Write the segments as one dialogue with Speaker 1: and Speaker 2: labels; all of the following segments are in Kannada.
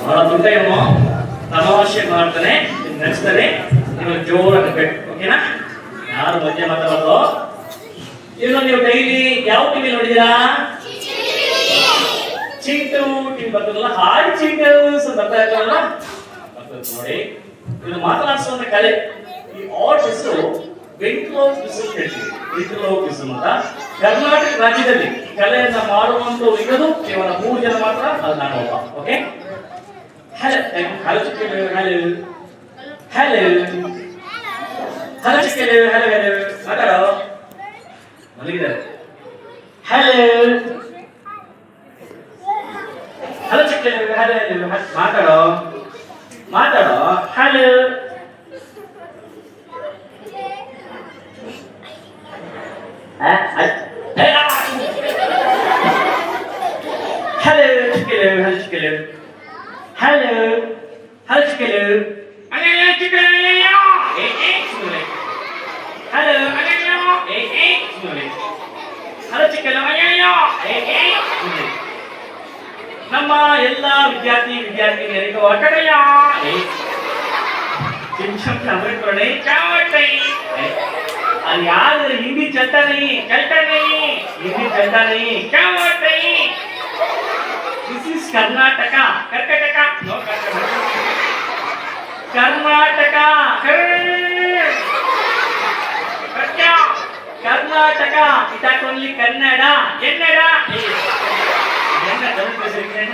Speaker 1: ಬಹಳ ದುಡ್ಡ ಇವನು ತಮಾಷೆ ಮಾಡ್ತಾನೆ ನಡೆಸ್ತಾನೆ. ನೀವು ಜೋರಾಗಿ ಬೇಕು, ಓಕೆನಾ? ಯಾರು ಮಧ್ಯ ಮಾತಾಡೋದು? ಇನ್ನು ನೀವು ಡೈಲಿ ಯಾವ ಟಿವಿ ನೋಡಿದೀರಾ? ಚಿಂಟು ಟಿವಿ ಬರ್ತದಲ್ಲ, ಹಾಡು ಚಿಂಟು ಬರ್ತಾ ಇರ್ತದಲ್ಲ, ಬರ್ತದೆ ನೋಡಿ. ಇದು ಮಾತನಾಡಿಸುವಂತ ಕಲೆ. ಈ ಆರ್ಟ್ ಹೆಸರು ವೆಂಟ್ರೋಪಿಸಮ್ ಹೇಳ್ತೀವಿ. ವೆಂಟ್ರೋಪಿಸಮ್ ಅಂತ ಕರ್ನಾಟಕ ರಾಜ್ಯದಲ್ಲಿ ಈ ಕಲೆಯನ್ನ ಮಾಡುವಂತ ಇರೋದು ಕೇವಲ 3 ಜನ ಮಾತ್ರ. ಅದು ನಾನು ಒಬ್ಬ. ಓಕೆ, ಹಲೋ ಹಲೋ ಚಿಕ್ಕಲು, ಹಲೋ ಹಲೋ ಹಲೋ ಚಿಕ್ಕಲು, ಹಲೋ ಹಲೋ ಮಾತಾಡೋ. ಮಲಗಿದ್ದಾರೆ. ಹಲೋ ಹಲೋ ಚಿಕ್ಕಲು, ಹಲೋ ಹಲೋ ಮಾತಾಡೋ ಮಾತಾಡೋ. Hello Hello, chickalo, hello, chickalo. Hello, hello, chickalo. Hello, chickalo. Chickalo. Hello, chickalo. Hello, chickalo. Chickalo. ನಮ್ಮ ಎಲ್ಲ ವಿದ್ಯಾರ್ಥಿನಿಯರಿಗೂ ಒಟ್ಟಡೆಯ ಚಿಂಚೆ ಚಾವಟೈ. ಅದು ಯಾರು? ಹಿಂದಿ ಚಲ್ತಾ नहीं, ಹಿಂದಿ ಚಲ್ತಾ नहीं, क्या बात नहीं? This is Karnataka. Karnataka. No, Karnataka. Karnataka. It's only Kannada. Kannada. Kannada. Don't listen.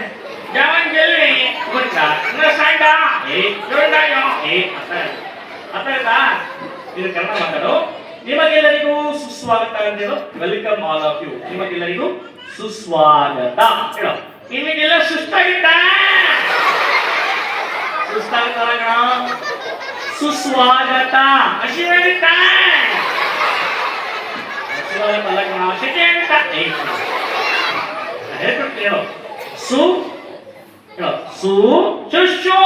Speaker 1: Javan jelly. Gurka. No sanda. Don't die. ಅರ್ಥಾಯ್ತಾ? ಇದು ಕನ್ನಡ ಮಾತಾಡೋ. ನಿಮಗೆಲ್ಲರಿಗೂ ಸುಸ್ವಾಗತ ಅಂತ ಹೇಳು. Welcome all of you. ನಿಮಗೆಲ್ಲರಿಗೂ ಸುಸ್ವಾಗತ ಹೇಳೋ. ನಿಮಗೆಲ್ಲ ಸುಸ್ತಾಗಿತ್ತಾ? ಸುಸ್ತಾಗ್ತಾರ. ಸುಸ್ವಾಗತ. ಹಸಿವಾಗುತ್ತಾ? ಹಸಿವಾಗಲ್ಲ ಕಣ, ಶೆಕೆ ಆಗುತ್ತಾ? ಹೇಳ್ಕೊಡ್ತೀನಿ ಹೇಳೋ. ಸು ಹೇಳೋ. ಸು ಶುಶು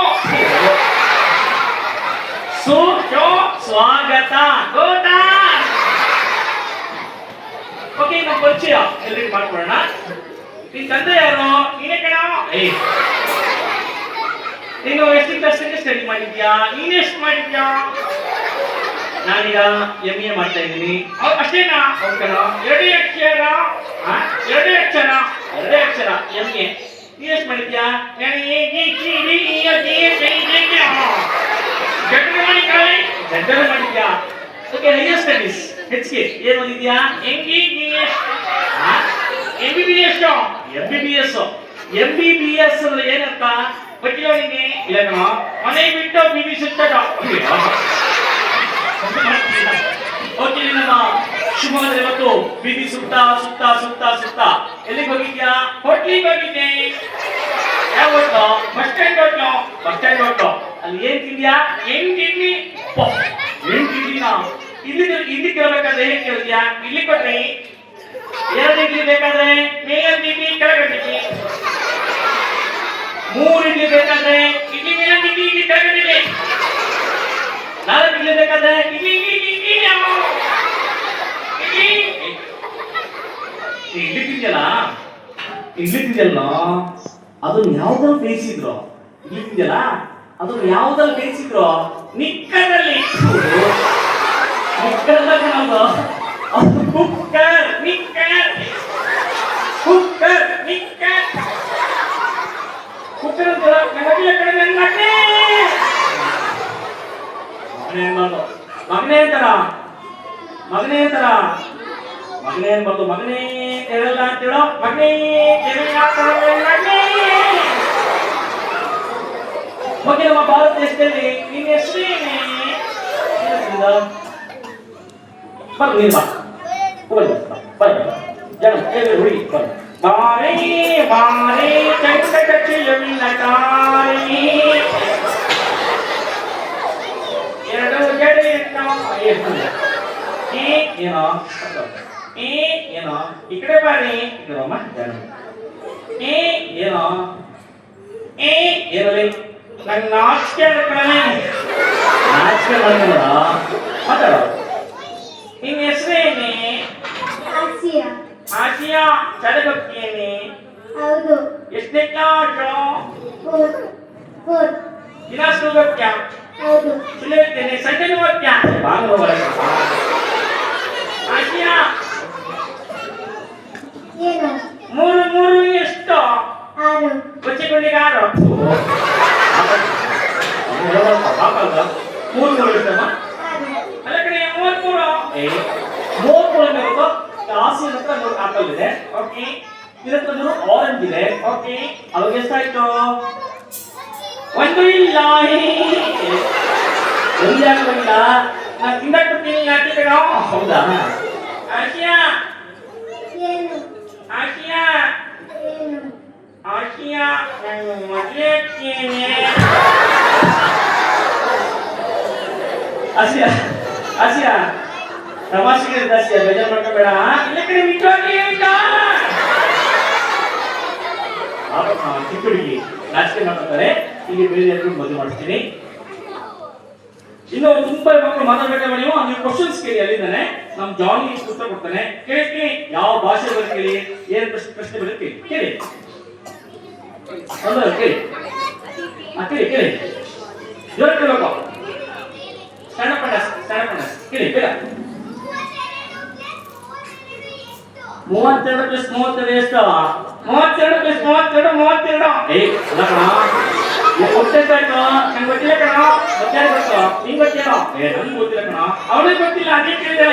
Speaker 1: ಸು ಶೋ ಸ್ವಾಗತ. ಗೋತಾ. ಓಕೆ, ನಮ್ಮ ಪರಿಚಯ ಎಲ್ಲರಿಗೂ ಮಾಡ್ಕೊಳ್ಳೋಣ. ನಿನ್ ತಂದೆ ಯಾರು? ನೀನೇ ಕಣ. ನೀನು ಎಷ್ಟು ಕ್ಲಾಸ್ಗೆ ಸ್ಟಡಿ ಮಾಡಿದ್ಯಾ? ನೀನು ಎಷ್ಟು ಮಾಡಿದ್ಯಾ? ನಾನೀಗ MA ಮಾಡ್ತಾ ಇದ್ದೀನಿ. ಅಷ್ಟೇನಾ? ಕಣ. ಎರಡೇ ಅಕ್ಷರ MA. ನೀನು ಎಷ್ಟು ಮಾಡಿದ್ಯಾ? ಜನರಲ್ ಮಾಡಿದ್ಯಾ? ಓಕೆ, ಹೈಯರ್ ಸ್ಟಡೀಸ್ ಹೆಚ್ಚಿಗೆ ಏನು ಓದಿದ್ಯಾ? MBBS ಅಂದ್ರೆ ಏನಂತ ಗೊತ್ತಿಲ್ಲ ನಿಮಗೆ? ಇಲ್ಲ ಕಣ. ಮನೆ ಬಿಟ್ಟು ಬಿಬಿ ಸುತ್ತ. ಓಕೆ, ನಮ್ಮ ಶಿವಮೊಗ್ಗದಲ್ಲಿ ಇವತ್ತು ಬಿಬಿ ಸುತ್ತ ಸುತ್ತ ಸುತ್ತ ಸುತ್ತ ಎಲ್ಲಿಗೆ ಹೋಗಿದ್ಯಾ? ಹೋಟ್ಲಿಗೆ ಹೋಗಿದ್ದೆ. ಯಾವ ಹೋಟ್ಲು? Bus stand hotel. ಅಲ್ಲಿ ಏನ್ ತಿಂದ್ಯಾ? ಏನ್ ತಿಂಡಿ? ಏನ್ ತಿಂದಿನ? ಇಲ್ಲಿ ಕೇಳಬೇಕಾದ್ರೆ ಹೇಗೆ ಕೇಳ್ತೀಯಾ? ಇಲ್ಲಿ ಕೊಡ್ರಿ. 2 ಇಡ್ಲಿ ಬೇಕಾದ್ರೆ ಮೇಲೊಂದು ಇಡ್ಲಿ, ಕೆಳಗಡೆ 3 ಇಡ್ಲಿ ಬೇಕಾದ್ರೆ ಇಡ್ಲಿ ಮೇಲೊಂದು ಇಡ್ಲಿ, ಕೆಳಗಡೆ 4 ಇಡ್ಲಿ ಬೇಕಾದ್ರೆ ಇಡ್ಲಿ ತಿಂದಿಯಲ್ಲ, ಅದನ್ನ ಯಾವ್ದ್ರಲ್ಲಿ ಬೇಯಿಸಿದ್ರು? ಇಡ್ಲಿ ತಿಂದಿಯಲ್ಲ, ಅದನ್ನ ಯಾವ್ದ್ರಲ್ಲಿ ಬೇಯಿಸಿದ್ರು? ನಿಕ್ಕರಲ್ಲಿ. ಮಗನೇ ಅಂತಾರ. ಮಗನೇ ಅನ್ಬಾರ್ದು. ಮಗನೇ ತೆರಲ್ಲ ಅಂತೇಳೋ. ಮಗನೇ ಓಕೆ, ನಮ್ಮ ಭಾರತ ದೇಶದಲ್ಲಿ ನಿನ್ನ ಹೆಸರೇನೆ? ನೀನು ಬಾ ಜನ ಹುಡುಗಿ ಬಾರಿ ಬಾರಿ ಚಂದ್ರಕಚಿಲವಿಲ್ಲಕಾರಿ 2 ಜಡೆ ಏನೋ ಈ ಕಡೆ ಬಾರಿ. ಏನೋ ನಂಗೆ ನಾಚಿಕೆ ಮಾಡ್ಕೊಂಡ ಮಾತಾಡೋ. ನಿನ್ನ ಹೆಸರೇನೆ? ಆಸಿಯಾ. ಶಾಲೆಗೆ ಹೋಗ್ತೀನಿ.
Speaker 2: ಹೌದು.
Speaker 1: ಎಷ್ಟನೇ ಕ್ಲಾಸ್?
Speaker 2: 4.
Speaker 1: ಕ್ಲಾಸ್ ಹೋಗ್ತೀಯಾ
Speaker 2: ಹೌದು.
Speaker 1: ಸುಳ್ಳು ಹೇಳ್ತೇನೆ ಸಂಡೇ ಹೋಗ್ತೀಯಾ ಭಾನುವಾರ ಆಶಿಯಾ
Speaker 2: ಏನು?
Speaker 1: 3 ಎಷ್ಟು
Speaker 2: 6.
Speaker 1: ಬಚ್ಚಿಕೊಂಡಿಗೆ 6 3 ಎಷ್ಟಮ್ಮ
Speaker 2: 6.
Speaker 1: ಅಲ್ಲ ಕಡೆ 33 ಕ್ಲಾಸ್ ಹತ್ರ 3 ಆಪಲ್ ಇದೆ ಓಕೆ ಇದತ್ರ 3 ಆರೆಂಜ್ ಇದೆ ಓಕೆ ಅವಾಗ ಎಷ್ಟಾಯ್ತು ಒಂದು ಇಲ್ಲ ಒಂದಾಗಲಿಲ್ಲ ನಾನು ತಿಂದಾಕ್ಬಿಡ್ತೀನಿ ನಾಟಿ ಕಣೋ ಹೌದಾ ಆಶಿಯಾ
Speaker 2: ಏನು?
Speaker 1: ಆಶಿಯಾ
Speaker 2: ಏನು?
Speaker 1: ಆಶಿಯಾ ನಾನು ಮದುವೆ ಆಗ್ತೀನಿ ಆಶಿಯಾ ಆಶಿಯಾ ತಮಾಷೆಗೆ ಆಶಿಯಾ ಬೇಜಾರು ಮಾಡ್ಕೋಬೇಡ ಇಲ್ಲ ಕಡೆ ನಿಜವಾಗಿ ಚಿಕ್ಕ ಹುಡುಗಿ ನಾಚಿಕೆ ಮಾಡ್ತಾರೆ ಈಗ ಬೇರೆ ಎಲ್ಲರೂ ಮದುವೆ ಮಾಡಿಸ್ತೀನಿ ಇನ್ನು ತುಂಬಾ ಮಕ್ಕಳು ಮಾತಾಡ್ಬೇಕಾದ್ರೆ ನೀವು ಕ್ವಶನ್ಸ್ ಕೇಳಿ ಅಲ್ಲಿದ್ದಾನೆ ನಮ್ ಜಾನಿ ಉತ್ತರ ಕೊಡ್ತಾನೆ ಕೇಳಿ ಯಾವ ಭಾಷೆ ಬರುತ್ತೆ ಕೇಳಿ ಏನ್ ಪ್ರಶ್ನೆ ಬರುತ್ತೆ ಕೇಳಿ ಕೇಳಿ ಕೇಳಿ ಜೋರ ಕೇಳಬೇಕು ಸ್ಟ್ಯಾಂಡ್ ಅಪ್ ಕೇಳಿ ಬೇಗ 32 ಪ್ಲಸ್ 32 ಎಷ್ಟು 32 ಪ್ಲಸ್ 32 ಏ ಅಲ್ಲ ಕಣ ಗೊತ್ತಾಯ್ತು ನಂಗೆ ಗೊತ್ತಿಲ್ಲ ಕಣ ಗೊತ್ತಾಯ್ತು ಗೊತ್ತು ನಿಂಗೆ ಗೊತ್ತಿಲ್ಲ ಏ ನಂಗೆ ಗೊತ್ತಿಲ್ಲ ಕಣ ಅವನಿಗೆ ಗೊತ್ತಿಲ್ಲ ಅದೇ ಕೇಳಿದೆ